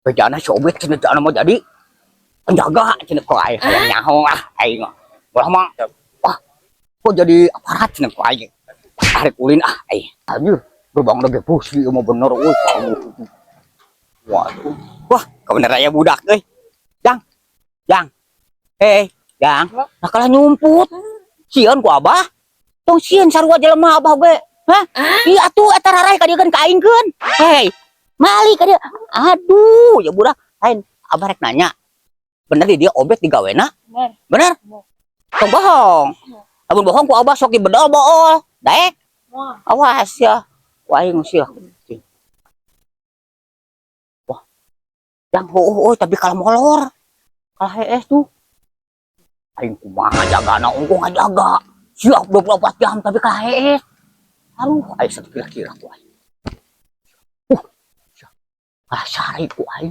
Bejana sobek cenah jangan mau jadi penjaga cenah kok aya hayang nyaho aing ulah mah wah kok jadi aparat cenah kok aing arek ulin anjir gerbang lagi pusi mau bener euy kamu waduh wah bener aya budak euy jang jang nah kalah nyumput sieun ku abah tong sieun sarua jelema abah ge hah ieu atuh eta rarai ka dieu kan kaingkeun mali ka dieu aduh ya budak lain abah rek nanya bener di dia obet di gawena bener tong bohong lamun bohong ku abah sok dibedol bool daek awas ya wah aing sia wah yang tapi kalau molor kalau hees tuh aing kumaha jagana unggul ngajaga siap 24 jam tapi kalau hees aduh aing sakit kira-kira ku aing sari ku aing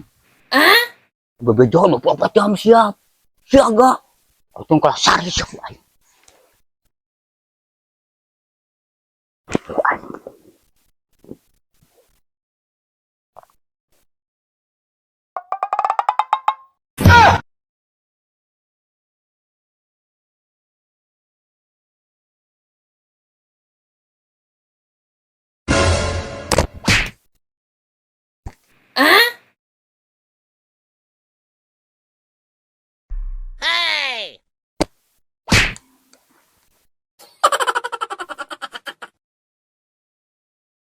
bebejon 24 jam siap siaga untung kalau sari siap ku aing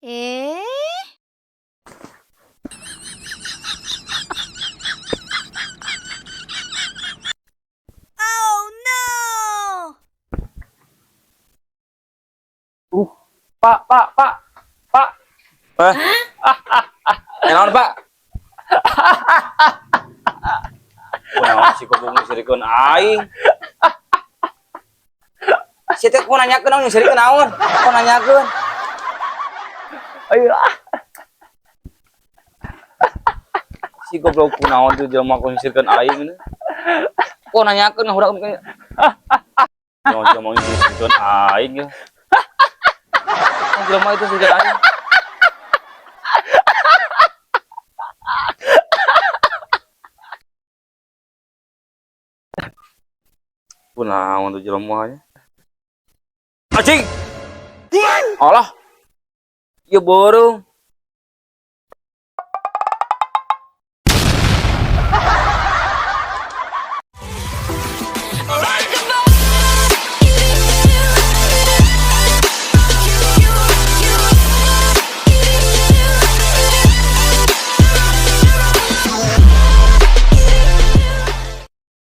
Eh? Oh no! Pak. Naon, Pak? Naon si kudu ngisirikeun aing. Si teh ku nanyakeun naon ngisirikeun naon? Ku nanyakeun. Ayo. Si goblok kunaon tuh jelema ku ngisirikeun aing. Ku nanyakeun urang Jangan mau ngisirikeun aing ya. Jelema itu sirikeun aing. Kunaon tuh jelema nya? Anjing. Allah. Ya borong.